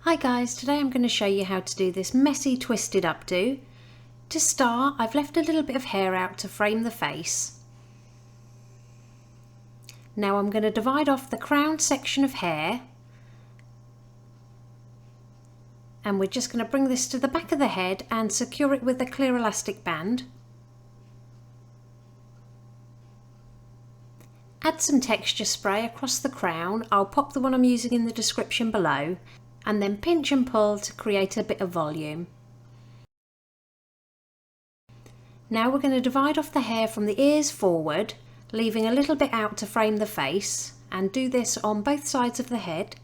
Hi guys, today I'm going to show you how to do this messy twisted updo. To start, I've left a little bit of hair out to frame the face. Now I'm going to divide off the crown section of hair and we're just going to bring this to the back of the head and secure it with a clear elastic band. Add some texture spray across the crown. I'll pop the one I'm using in the description below, and then pinch and pull to create a bit of volume. Now we're going to divide off the hair from the ears forward, leaving a little bit out to frame the face, and do this on both sides of the head.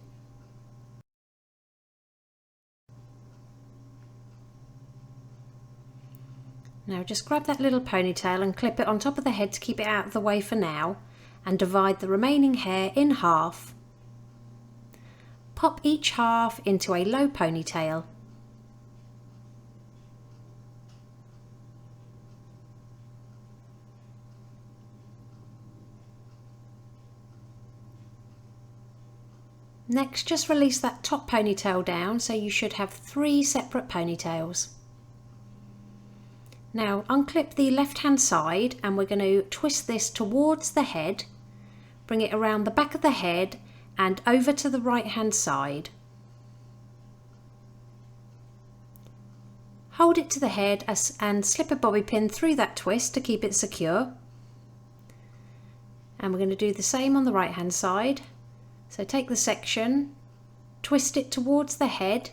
Now just grab that little ponytail and clip it on top of the head to keep it out of the way for now, and divide the remaining hair in half. Pop each half into a low ponytail. Next, just release that top ponytail down so you should have 3 separate ponytails. Now unclip the left hand side and we're going to twist this towards the head, bring it around the back of the head and over to the right hand side. Hold it to the head and slip a bobby pin through that twist to keep it secure. And we're going to do the same on the right hand side. So take the section, twist it towards the head,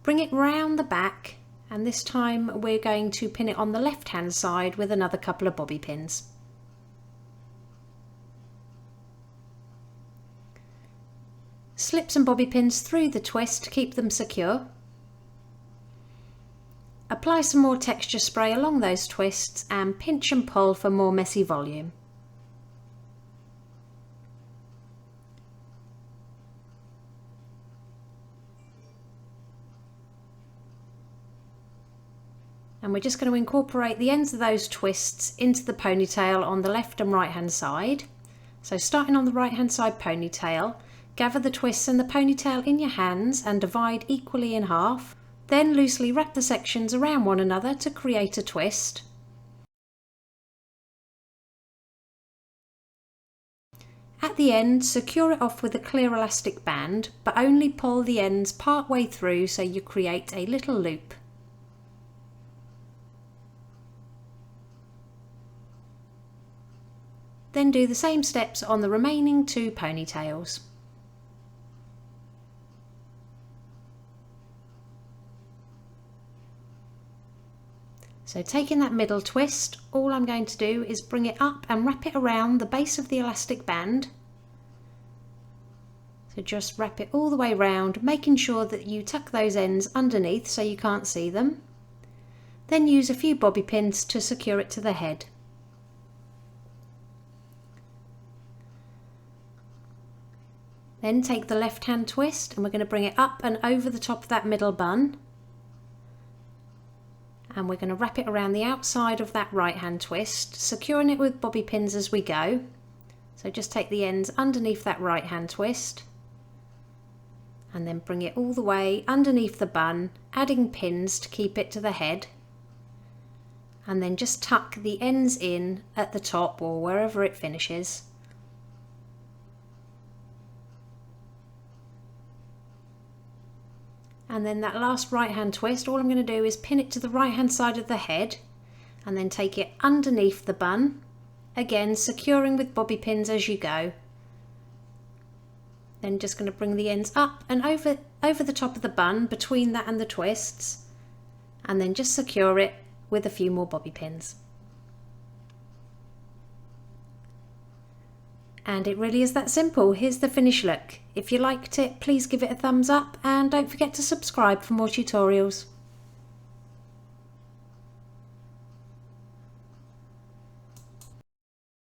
bring it round the back, and this time we're going to pin it on the left hand side with another couple of bobby pins. Slip some bobby pins through the twist to keep them secure. Apply some more texture spray along those twists and pinch and pull for more messy volume. And we're just going to incorporate the ends of those twists into the ponytail on the left and right hand side. So starting on the right hand side ponytail, gather the twists and the ponytail in your hands and divide equally in half. Then loosely wrap the sections around one another to create a twist. At the end, secure it off with a clear elastic band, but only pull the ends part way through so you create a little loop. Then do the same steps on the remaining 2 ponytails. So taking that middle twist, all I'm going to do is bring it up and wrap it around the base of the elastic band. So just wrap it all the way round, making sure that you tuck those ends underneath so you can't see them. Then use a few bobby pins to secure it to the head. Then take the left hand twist and we're going to bring it up and over the top of that middle bun. And we're going to wrap it around the outside of that right hand twist, securing it with bobby pins as we go. So just take the ends underneath that right hand twist and then bring it all the way underneath the bun, adding pins to keep it to the head. And then just tuck the ends in at the top or wherever it finishes. And then that last right hand twist, all I'm going to do is pin it to the right hand side of the head and then take it underneath the bun, again securing with bobby pins as you go. Then just going to bring the ends up and over the top of the bun between that and the twists, and then just secure it with a few more bobby pins. And it really is that simple. Here's the finished look. If you liked it, please give it a thumbs up and don't forget to subscribe for more tutorials.